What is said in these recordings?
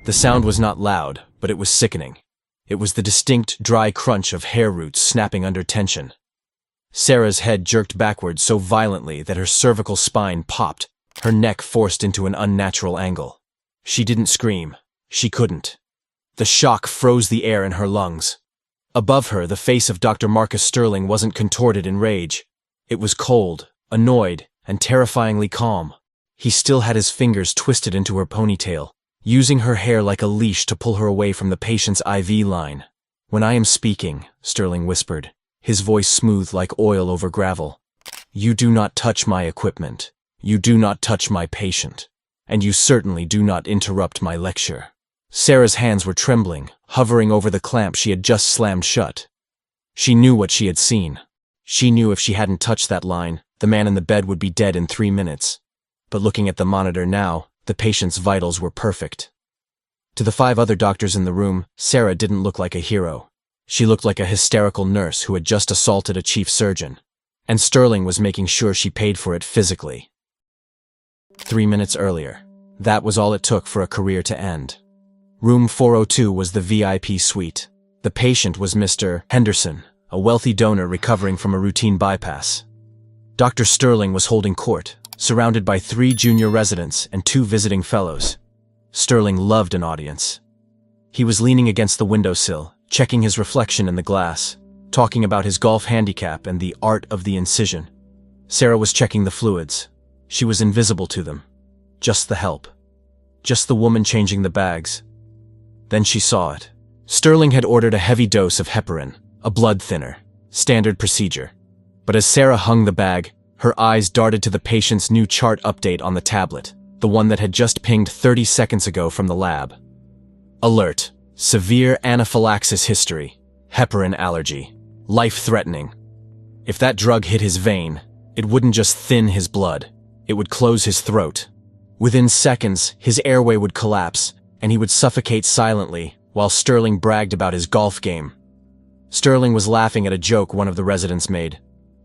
The sound was not loud, but it was sickening. It was the distinct, dry crunch of hair roots snapping under tension. Sarah's head jerked backward so violently that her cervical spine popped, her neck forced into an unnatural angle. She didn't scream. She couldn't. The shock froze the air in her lungs. Above her, the face of Dr. Marcus Sterling wasn't contorted in rage. It was cold, annoyed, and terrifyingly calm. He still had his fingers twisted into her ponytail, using her hair like a leash to pull her away from the patient's IV line. "When I am speaking," Sterling whispered, his voice smooth like oil over gravel, "you do not touch my equipment. You do not touch my patient. And you certainly do not interrupt my lecture." Sarah's hands were trembling, hovering over the clamp she had just slammed shut. She knew what she had seen. She knew if she hadn't touched that line, the man in the bed would be dead in 3 minutes. But looking at the monitor now, the patient's vitals were perfect. To the 5 other doctors in the room, Sarah didn't look like a hero. She looked like a hysterical nurse who had just assaulted a chief surgeon. And Sterling was making sure she paid for it physically. 3 minutes earlier. That was all it took for a career to end. Room 402 was the VIP suite. The patient was Mr. Henderson, a wealthy donor recovering from a routine bypass. Dr. Sterling was holding court, surrounded by 3 junior residents and 2 visiting fellows. Sterling loved an audience. He was leaning against the windowsill, checking his reflection in the glass, talking about his golf handicap and the art of the incision. Sarah was checking the fluids. She was invisible to them. Just the help. Just the woman changing the bags. Then she saw it. Sterling had ordered a heavy dose of heparin, a blood thinner, standard procedure. But as Sarah hung the bag, her eyes darted to the patient's new chart update on the tablet, the one that had just pinged 30 seconds ago from the lab. Alert. Severe anaphylaxis history. Heparin allergy. Life-threatening. If that drug hit his vein, it wouldn't just thin his blood. It would close his throat. Within seconds, his airway would collapse, and he would suffocate silently while Sterling bragged about his golf game. Sterling was laughing at a joke one of the residents made.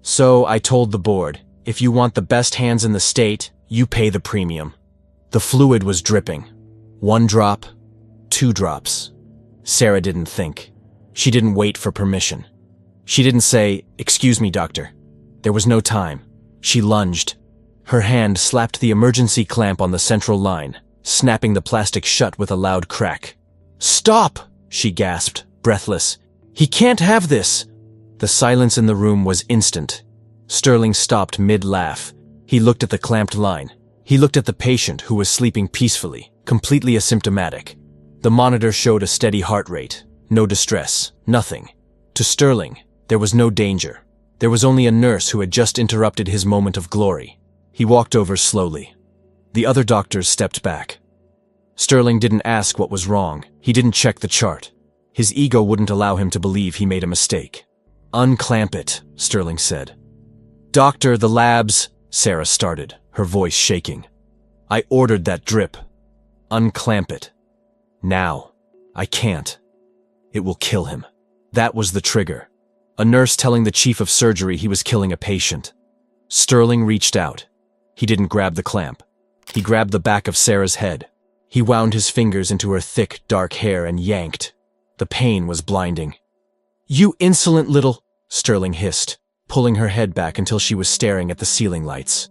"So I told the board, if you want the best hands in the state, you pay the premium." The fluid was dripping. 1 drop, 2 drops. Sarah didn't think. She didn't wait for permission. She didn't say, "Excuse me, doctor." There was no time. She lunged. Her hand slapped the emergency clamp on the central line, snapping the plastic shut with a loud crack. "Stop!" she gasped, breathless. "He can't have this!" The silence in the room was instant. Sterling stopped mid-laugh. He looked at the clamped line. He looked at the patient who was sleeping peacefully, completely asymptomatic. The monitor showed a steady heart rate. No distress. Nothing. To Sterling, there was no danger. There was only a nurse who had just interrupted his moment of glory. He walked over slowly. The other doctors stepped back. Sterling didn't ask what was wrong. He didn't check the chart. His ego wouldn't allow him to believe he made a mistake. "Unclamp it," Sterling said. "Doctor, the labs," Sarah started, her voice shaking. "I ordered that drip. Unclamp it. Now. I can't. It will kill him." That was the trigger. A nurse telling the chief of surgery he was killing a patient. Sterling reached out. He didn't grab the clamp. He grabbed the back of Sarah's head. He wound his fingers into her thick, dark hair and yanked. The pain was blinding. "You insolent little," Sterling hissed, pulling her head back until she was staring at the ceiling lights.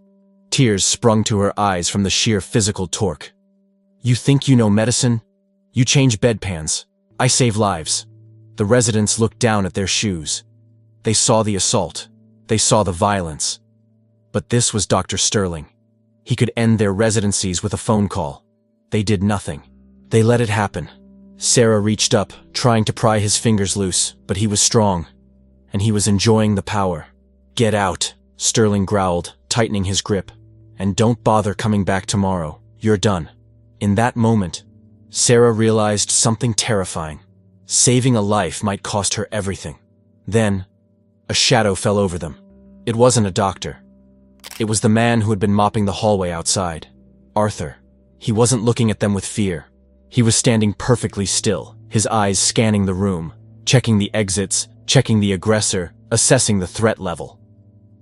Tears sprung to her eyes from the sheer physical torque. "You think you know medicine? You change bedpans. I save lives." The residents looked down at their shoes. They saw the assault. They saw the violence. But this was Dr. Sterling. He could end their residencies with a phone call. They did nothing. They let it happen. Sarah reached up, trying to pry his fingers loose, but he was strong. And he was enjoying the power. "Get out," Sterling growled, tightening his grip. "And don't bother coming back tomorrow. You're done." In that moment, Sarah realized something terrifying. Saving a life might cost her everything. Then, a shadow fell over them. It wasn't a doctor. It was the man who had been mopping the hallway outside. Arthur. He wasn't looking at them with fear. He was standing perfectly still, his eyes scanning the room, checking the exits, checking the aggressor, assessing the threat level.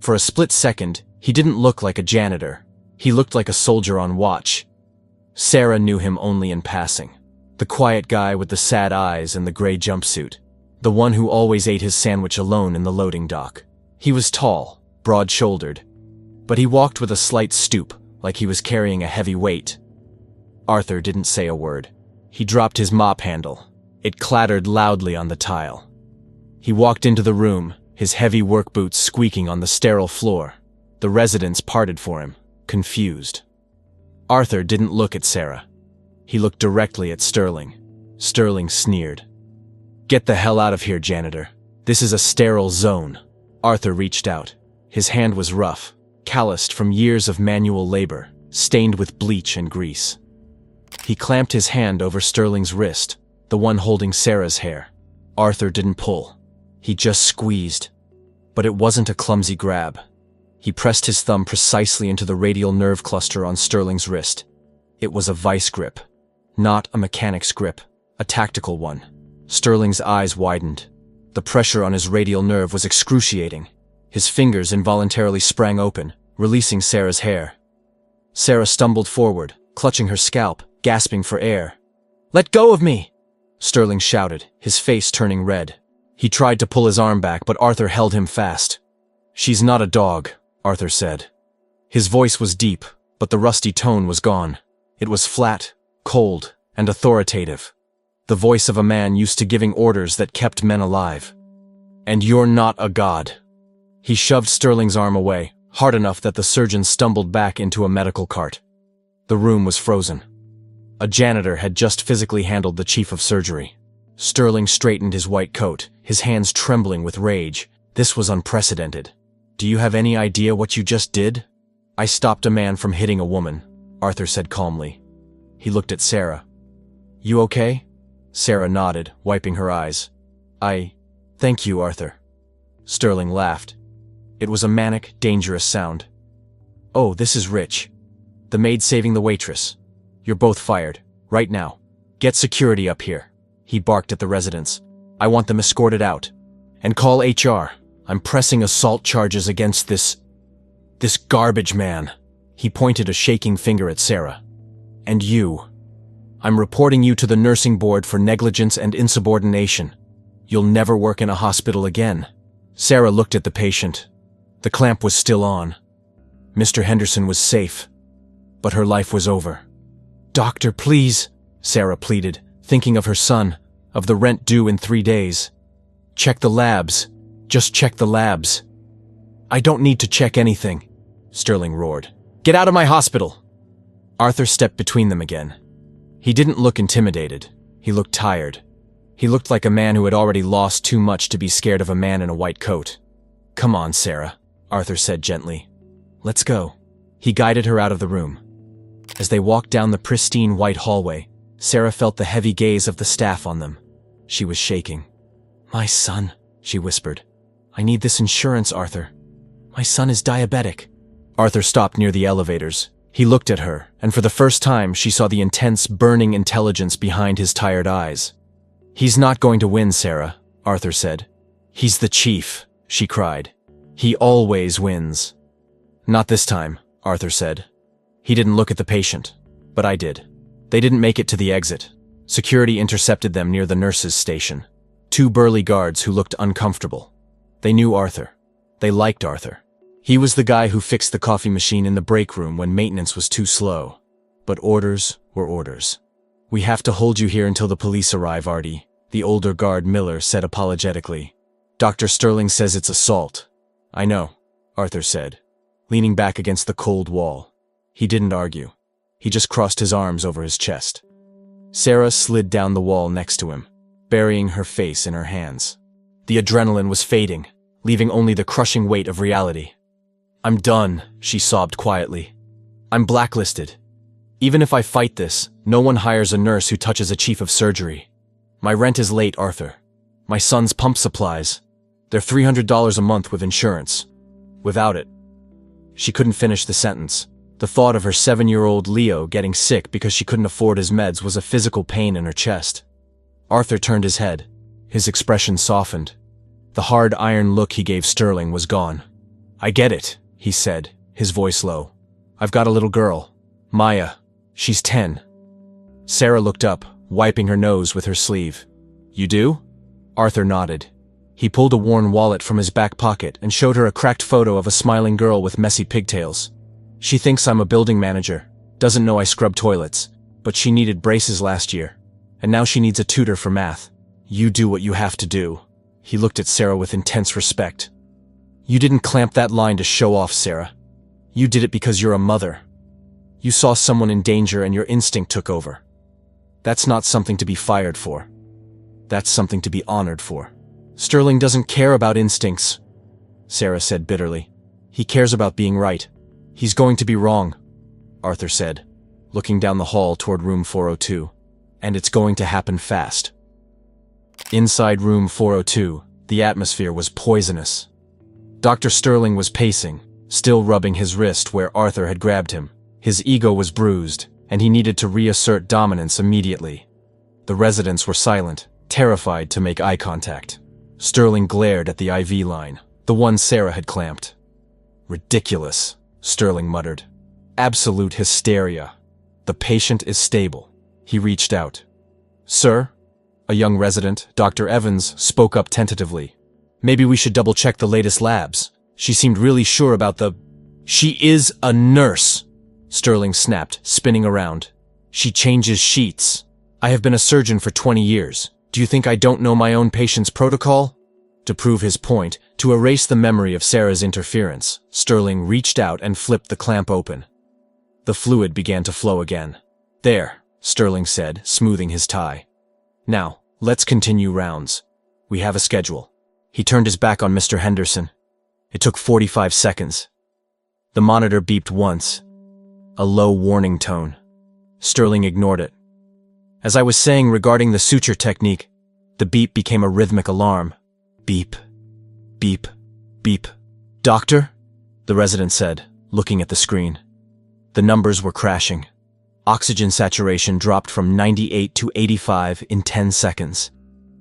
For a split second, he didn't look like a janitor. He looked like a soldier on watch. Sarah knew him only in passing. The quiet guy with the sad eyes and the gray jumpsuit. The one who always ate his sandwich alone in the loading dock. He was tall, broad-shouldered, but he walked with a slight stoop, like he was carrying a heavy weight. Arthur didn't say a word. He dropped his mop handle. It clattered loudly on the tile. He walked into the room, his heavy work boots squeaking on the sterile floor. The residents parted for him, confused. Arthur didn't look at Sarah. He looked directly at Sterling. Sterling sneered. "Get the hell out of here, janitor. This is a sterile zone." Arthur reached out. His hand was rough, calloused from years of manual labor, stained with bleach and grease. He clamped his hand over Sterling's wrist, the one holding Sarah's hair. Arthur didn't pull. He just squeezed. But it wasn't a clumsy grab. He pressed his thumb precisely into the radial nerve cluster on Sterling's wrist. It was a vice grip. Not a mechanic's grip, a tactical one. Sterling's eyes widened. The pressure on his radial nerve was excruciating. His fingers involuntarily sprang open, releasing Sarah's hair. Sarah stumbled forward, clutching her scalp, gasping for air. "Let go of me!" Sterling shouted, his face turning red. He tried to pull his arm back, but Arthur held him fast. "She's not a dog," Arthur said. His voice was deep, but the rusty tone was gone. It was flat, cold, and authoritative. The voice of a man used to giving orders that kept men alive. "And you're not a god." He shoved Sterling's arm away, hard enough that the surgeon stumbled back into a medical cart. The room was frozen. A janitor had just physically handled the chief of surgery. Sterling straightened his white coat, his hands trembling with rage. This was unprecedented. "Do you have any idea what you just did?" "I stopped a man from hitting a woman," Arthur said calmly. He looked at Sarah. "You okay?" Sarah nodded, wiping her eyes. Thank you, Arthur." Sterling laughed. It was a manic, dangerous sound. "Oh, this is rich. The maid saving the waitress. You're both fired, right now. Get security up here." He barked at the residents. "I want them escorted out. And call HR. I'm pressing assault charges against this garbage man." He pointed a shaking finger at Sarah. "And you. I'm reporting you to the nursing board for negligence and insubordination. You'll never work in a hospital again." Sarah looked at the patient. The clamp was still on. Mr. Henderson was safe, but her life was over. "Doctor, please," Sarah pleaded, thinking of her son, of the rent due in 3 days. "Check the labs. Just check the labs." "I don't need to check anything," Sterling roared. "Get out of my hospital!" Arthur stepped between them again. He didn't look intimidated. He looked tired. He looked like a man who had already lost too much to be scared of a man in a white coat. "Come on, Sarah," Arthur said gently. "Let's go." He guided her out of the room. As they walked down the pristine white hallway, Sarah felt the heavy gaze of the staff on them. She was shaking. "My son," she whispered. "I need this insurance, Arthur. My son is diabetic." Arthur stopped near the elevators. He looked at her, and for the first time she saw the intense, burning intelligence behind his tired eyes. "He's not going to win, Sarah," Arthur said. "He's the chief," she cried. "He always wins." "Not this time," Arthur said. He didn't look at the patient, but I did. They didn't make it to the exit. Security intercepted them near the nurses' station. 2 burly guards who looked uncomfortable. They knew Arthur. They liked Arthur. He was the guy who fixed the coffee machine in the break room when maintenance was too slow. But orders were orders. "We have to hold you here until the police arrive, Artie," the older guard Miller said apologetically. "Dr. Sterling says it's assault." "I know," Arthur said, leaning back against the cold wall. He didn't argue. He just crossed his arms over his chest. Sarah slid down the wall next to him, burying her face in her hands. The adrenaline was fading, leaving only the crushing weight of reality. "I'm done," she sobbed quietly. "I'm blacklisted. Even if I fight this, no one hires a nurse who touches a chief of surgery. My rent is late, Arthur. My son's pump supplies. They're $300 a month with insurance. Without it." She couldn't finish the sentence. The thought of her 7-year-old Leo getting sick because she couldn't afford his meds was a physical pain in her chest. Arthur turned his head. His expression softened. The hard iron look he gave Sterling was gone. "I get it," he said, his voice low. "I've got a little girl, Maya. She's 10. Sarah looked up, wiping her nose with her sleeve. "You do?" Arthur nodded. He pulled a worn wallet from his back pocket and showed her a cracked photo of a smiling girl with messy pigtails. "She thinks I'm a building manager, doesn't know I scrub toilets, but she needed braces last year, and now she needs a tutor for math. You do what you have to do." He looked at Sarah with intense respect. "You didn't clamp that line to show off, Sarah. You did it because you're a mother. You saw someone in danger and your instinct took over. That's not something to be fired for. That's something to be honored for." "Sterling doesn't care about instincts," Sarah said bitterly. "He cares about being right. He's going to be wrong," Arthur said, looking down the hall toward room 402. "And it's going to happen fast." Inside room 402, the atmosphere was poisonous. Dr. Sterling was pacing, still rubbing his wrist where Arthur had grabbed him. His ego was bruised, and he needed to reassert dominance immediately. The residents were silent, terrified to make eye contact. Sterling glared at the IV line, the one Sarah had clamped. "Ridiculous," Sterling muttered. "Absolute hysteria. The patient is stable." He reached out. "Sir?" A young resident, Dr. Evans, spoke up tentatively. "Maybe we should double-check the latest labs. She seemed really sure about the—" "She is a nurse," Sterling snapped, spinning around. "She changes sheets. I have been a surgeon for 20 years. Do you think I don't know my own patient's protocol?" To prove his point, to erase the memory of Sarah's interference, Sterling reached out and flipped the clamp open. The fluid began to flow again. "There," Sterling said, smoothing his tie. "Now, let's continue rounds. We have a schedule." He turned his back on Mr. Henderson. It took 45 seconds. The monitor beeped once. A low warning tone. Sterling ignored it. "As I was saying regarding the suture technique," the beep became a rhythmic alarm. Beep, beep, beep. "Doctor?" the resident said, looking at the screen. The numbers were crashing. Oxygen saturation dropped from 98 to 85 in 10 seconds.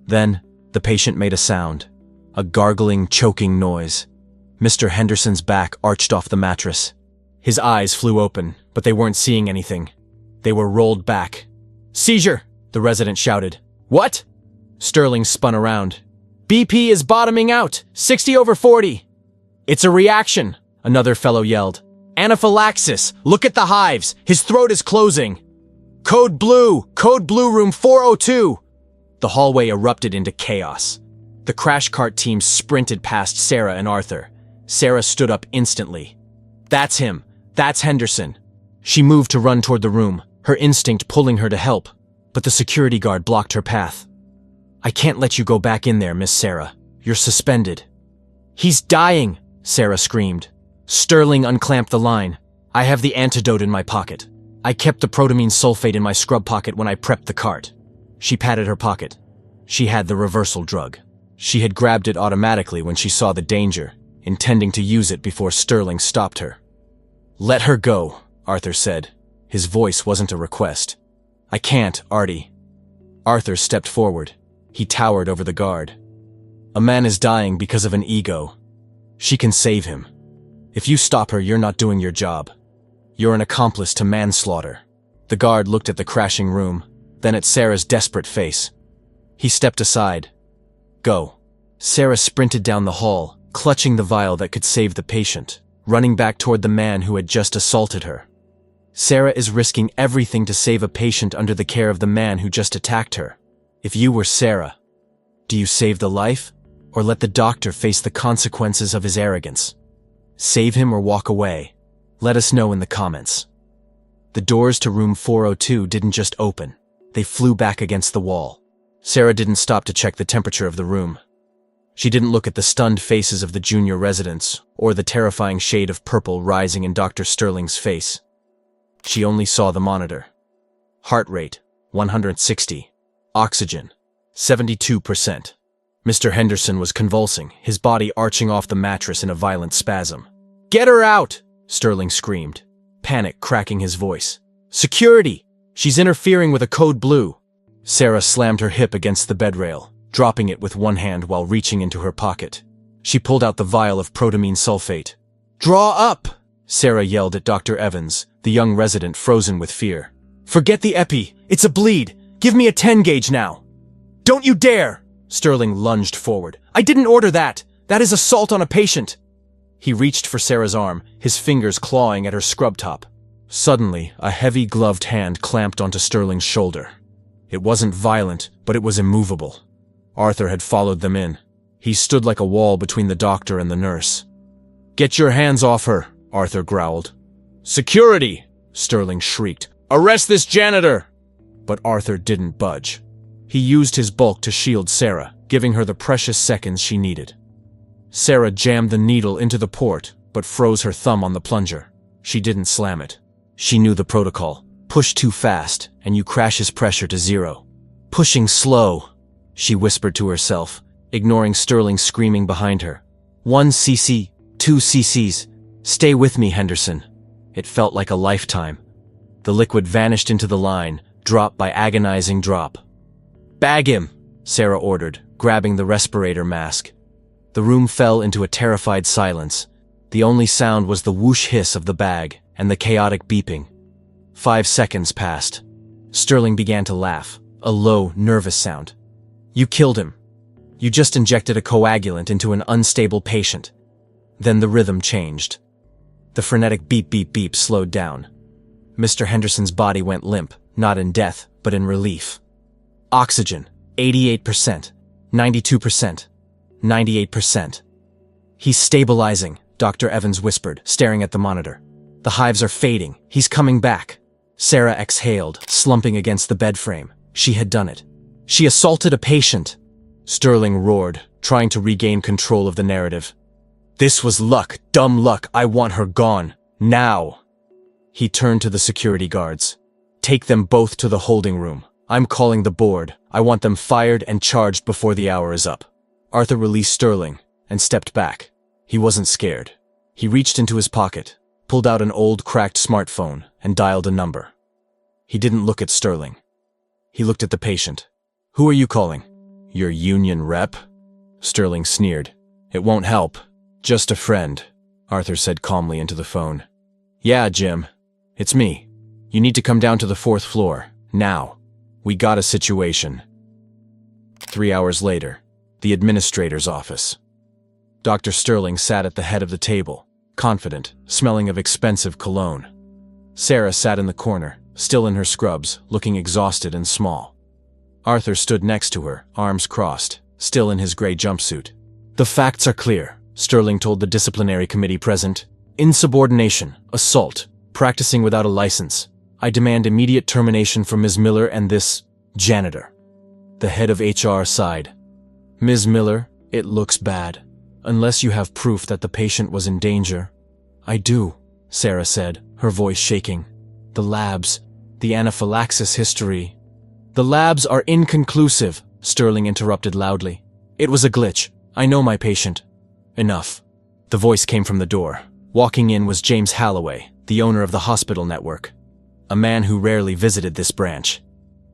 Then, the patient made a sound. A gargling, choking noise. Mr. Henderson's back arched off the mattress. His eyes flew open, but they weren't seeing anything. They were rolled back. "Seizure!" the resident shouted. "What?" Sterling spun around. "BP is bottoming out! 60/40! "It's a reaction!" another fellow yelled. "Anaphylaxis! Look at the hives! His throat is closing!" Code blue room 402! The hallway erupted into chaos. The crash cart team sprinted past Sarah and Arthur. Sarah stood up instantly. "That's him! That's Henderson!" She moved to run toward the room, her instinct pulling her to help, but the security guard blocked her path. "I can't let you go back in there, Miss Sarah. You're suspended." "He's dying!" Sarah screamed. Sterling unclamped the line. "I have the antidote in my pocket. I kept the protamine sulfate in my scrub pocket when I prepped the cart." She patted her pocket. She had the reversal drug. She had grabbed it automatically when she saw the danger, intending to use it before Sterling stopped her. "Let her go," Arthur said. His voice wasn't a request. "I can't, Artie." Arthur stepped forward. He towered over the guard. "A man is dying because of an ego. She can save him. If you stop her, you're not doing your job. You're an accomplice to manslaughter." The guard looked at the crashing room, then at Sarah's desperate face. He stepped aside. "Go." Sarah sprinted down the hall, clutching the vial that could save the patient, running back toward the man who had just assaulted her. Sarah is risking everything to save a patient under the care of the man who just attacked her. If you were Sarah, do you save the life, or let the doctor face the consequences of his arrogance? Save him or walk away? Let us know in the comments. The doors to room 402 didn't just open. They flew back against the wall. Sarah didn't stop to check the temperature of the room. She didn't look at the stunned faces of the junior residents or the terrifying shade of purple rising in Dr. Sterling's face. She only saw the monitor. Heart rate, 160. Oxygen, 72%. Mr. Henderson was convulsing, his body arching off the mattress in a violent spasm. "Get her out!" Sterling screamed, panic cracking his voice. "Security! She's interfering with a code blue." Sarah slammed her hip against the bedrail, dropping it with one hand while reaching into her pocket. She pulled out the vial of protamine sulfate. "Draw up!" Sarah yelled at Dr. Evans, the young resident frozen with fear. "Forget the epi! It's a bleed! Give me a 10 gauge now. Don't you dare! Sterling lunged forward. I didn't order that. That is assault on a patient. He reached for Sarah's arm, his fingers clawing at her scrub top. Suddenly, a heavy gloved hand clamped onto Sterling's shoulder. It wasn't violent, but it was immovable. Arthur had followed them in. He stood like a wall between the doctor and the nurse. Get your hands off her, Arthur growled. Security! Sterling shrieked. Arrest this janitor! But Arthur didn't budge. He used his bulk to shield Sarah, giving her the precious seconds she needed. Sarah jammed the needle into the port, but froze her thumb on the plunger. She didn't slam it. She knew the protocol. Push too fast, and you crash his pressure to 0. Pushing slow, she whispered to herself, ignoring Sterling screaming behind her. 1 cc, 2 cc's. Stay with me, Henderson. It felt like a lifetime. The liquid vanished into the line, drop by agonizing drop. Bag him, Sarah ordered, grabbing the respirator mask. The room fell into a terrified silence. The only sound was the whoosh hiss of the bag and the chaotic beeping. 5 seconds passed. Sterling began to laugh, a low, nervous sound. You killed him. You just injected a coagulant into an unstable patient. Then the rhythm changed. The frenetic beep beep beep slowed down. Mr. Henderson's body went limp, not in death, but in relief. Oxygen, 88%, 92%, 98%. He's stabilizing, Dr. Evans whispered, staring at the monitor. The hives are fading. He's coming back. Sarah exhaled, slumping against the bed frame. She had done it. She assaulted a patient. Sterling roared, trying to regain control of the narrative. This was luck, dumb luck. I want her gone. Now. He turned to the security guards. Take them both to the holding room. I'm calling the board. I want them fired and charged before the hour is up. Arthur released Sterling and stepped back. He wasn't scared. He reached into his pocket, pulled out an old cracked smartphone, and dialed a number. He didn't look at Sterling. He looked at the patient. Who are you calling? Your union rep? Sterling sneered. It won't help. Just a friend, Arthur said calmly into the phone. Yeah, Jim. It's me. You need to come down to the 4th floor, now. We got a situation. 3 hours later, the administrator's office. Dr. Sterling sat at the head of the table, confident, smelling of expensive cologne. Sarah sat in the corner, still in her scrubs, looking exhausted and small. Arthur stood next to her, arms crossed, still in his gray jumpsuit. The facts are clear, Sterling told the disciplinary committee present. Insubordination, assault, practicing without a license. I demand immediate termination for Ms. Miller and this janitor. The head of HR sighed. Ms. Miller, it looks bad. Unless you have proof that the patient was in danger. I do, Sarah said, her voice shaking. The labs, the anaphylaxis history. The labs are inconclusive, Sterling interrupted loudly. It was a glitch. I know my patient. Enough. The voice came from the door. Walking in was James Halloway, the owner of the hospital network. A man who rarely visited this branch.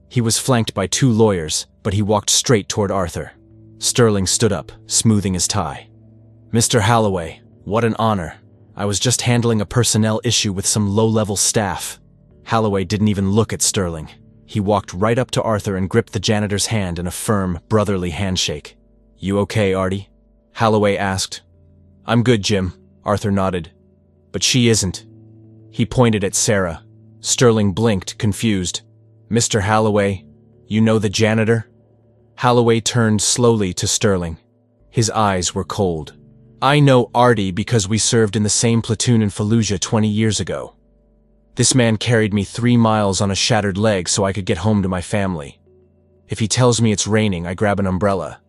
He was flanked by 2 lawyers, but he walked straight toward Arthur. Sterling stood up, smoothing his tie. Mr. Halloway, what an honor. I was just handling a personnel issue with some low-level staff. Halloway didn't even look at Sterling. He walked right up to Arthur and gripped the janitor's hand in a firm, brotherly handshake. You okay, Artie? Halloway asked. I'm good, Jim, Arthur nodded. But she isn't. He pointed at Sarah. Sterling blinked, confused. Mr. Halloway, you know the janitor? Halloway turned slowly to Sterling. His eyes were cold. I know Artie because we served in the same platoon in Fallujah 20 years ago. This man carried me 3 miles on a shattered leg so I could get home to my family. If he tells me it's raining, I grab an umbrella.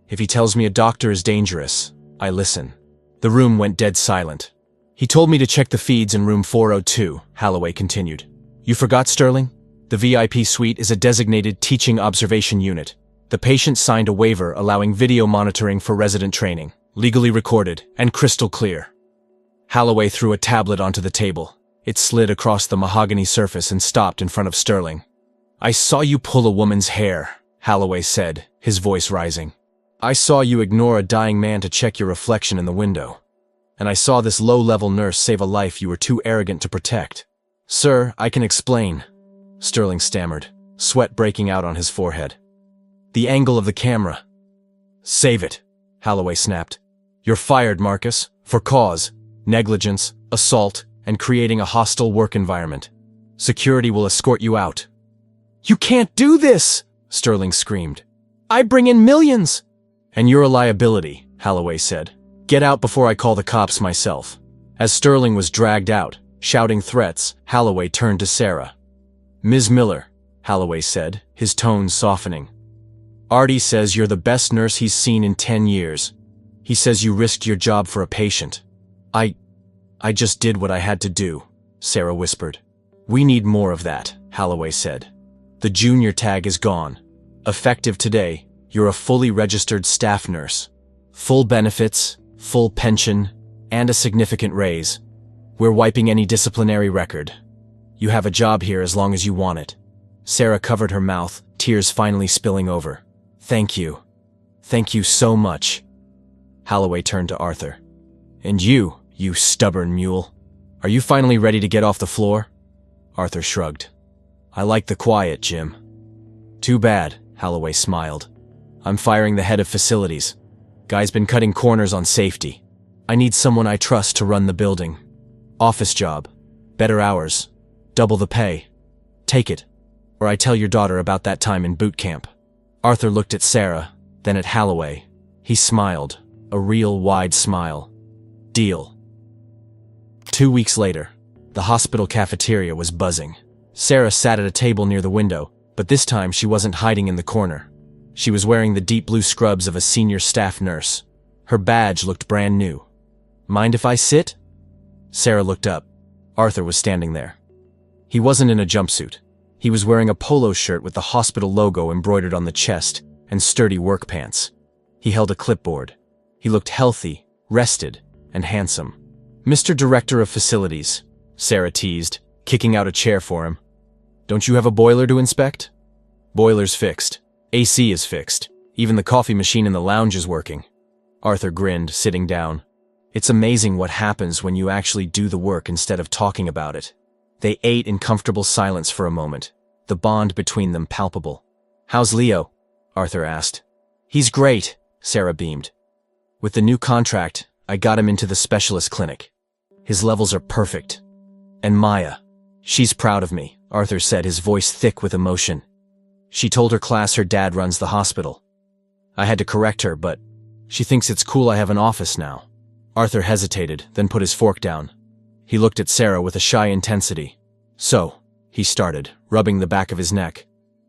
If he tells me a doctor is dangerous, I listen. The room went dead silent. He told me to check the feeds in room 402, Halloway continued. You forgot, Sterling? The VIP suite is a designated teaching observation unit. The patient signed a waiver allowing video monitoring for resident training, legally recorded and crystal clear. Halloway threw a tablet onto the table. It slid across the mahogany surface and stopped in front of Sterling. I saw you pull a woman's hair, Halloway said, his voice rising. I saw you ignore a dying man to check your reflection in the window. And I saw this low-level nurse save a life you were too arrogant to protect. Sir, I can explain, Sterling stammered. sweat breaking out on his forehead. The angle of the camera. Save it, Holloway snapped. You're fired, Marcus, for cause, negligence, assault, and creating a hostile work environment. Security will escort you out. You can't do this, Sterling screamed. I bring in millions. And you're a liability, Holloway said. Get out before I call the cops myself. As Sterling was dragged out, shouting threats, Holloway turned to Sarah. Ms. Miller, Holloway said, his tone softening. Artie says you're the best nurse he's seen in 10 years. He says you risked your job for a patient. I just did what I had to do, Sarah whispered. We need more of that, Holloway said. The junior tag is gone. Effective today, you're a fully registered staff nurse. Full benefits, full pension, and a significant raise. We're wiping any disciplinary record. You have a job here as long as you want it. Sarah covered her mouth, tears finally spilling over. Thank you. Thank you so much. Holloway turned to Arthur. And you stubborn mule. Are you finally ready to get off the floor? Arthur shrugged. I like the quiet, Jim. Too bad, Holloway smiled. I'm firing the head of facilities. Guy's been cutting corners on safety. I need someone I trust to run the building. Office job. Better hours. Double the pay. Take it, or I tell your daughter about that time in boot camp. Arthur looked at Sarah, then at Holloway. He smiled, a real wide smile. Deal. 2 weeks later, the hospital cafeteria was buzzing. Sarah sat at a table near the window, but this time she wasn't hiding in the corner. She was wearing the deep blue scrubs of a senior staff nurse. Her badge looked brand new. Mind if I sit? Sarah looked up. Arthur was standing there. He wasn't in a jumpsuit. He was wearing a polo shirt with the hospital logo embroidered on the chest and sturdy work pants. He held a clipboard. He looked healthy, rested, and handsome. Mr. Director of Facilities, Sarah teased, kicking out a chair for him. Don't you have a boiler to inspect? Boiler's fixed. AC is fixed. Even the coffee machine in the lounge is working. Arthur grinned, sitting down. It's amazing what happens when you actually do the work instead of talking about it. They ate in comfortable silence for a moment, the bond between them palpable. How's Leo? Arthur asked. He's great, Sarah beamed. With the new contract, I got him into the specialist clinic. His levels are perfect. And Maya. She's proud of me, Arthur said, his voice thick with emotion. She told her class her dad runs the hospital. I had to correct her, but she thinks it's cool I have an office now. Arthur hesitated, then put his fork down. He looked at Sarah with a shy intensity. So, he started, rubbing the back of his neck.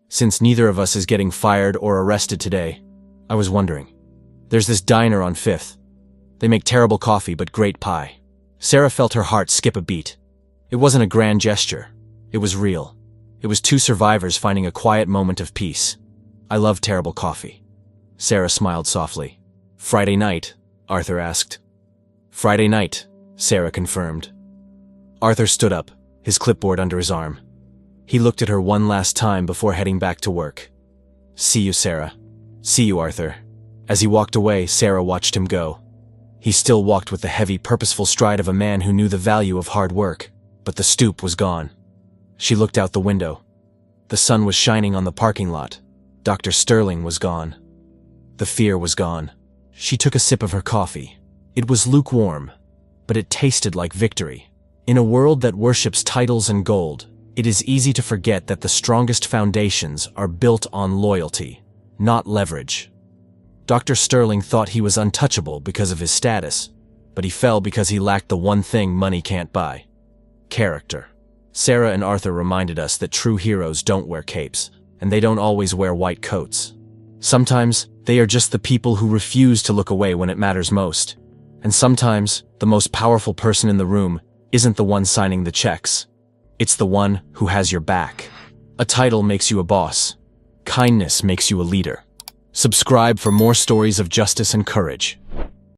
Since neither of us is getting fired or arrested today, I was wondering. There's this diner on 5th. They make terrible coffee but great pie. Sarah felt her heart skip a beat. It wasn't a grand gesture. It was real. It was two survivors finding a quiet moment of peace. I love terrible coffee. Sarah smiled softly. Friday night? Arthur asked. Friday night, Sarah confirmed. Arthur stood up, his clipboard under his arm. He looked at her one last time before heading back to work. See you, Sarah. See you, Arthur. As he walked away, Sarah watched him go. He still walked with the heavy, purposeful stride of a man who knew the value of hard work, but the stoop was gone. She looked out the window. The sun was shining on the parking lot. Dr. Sterling was gone. The fear was gone. She took a sip of her coffee. It was lukewarm, but it tasted like victory. In a world that worships titles and gold, it is easy to forget that the strongest foundations are built on loyalty, not leverage. Dr. Sterling thought he was untouchable because of his status, but he fell because he lacked the one thing money can't buy: character. Sarah and Arthur reminded us that true heroes don't wear capes, and they don't always wear white coats. Sometimes, they are just the people who refuse to look away when it matters most. And sometimes, the most powerful person in the room isn't the one signing the checks. It's the one who has your back. A title makes you a boss. Kindness makes you a leader. Subscribe for more stories of justice and courage.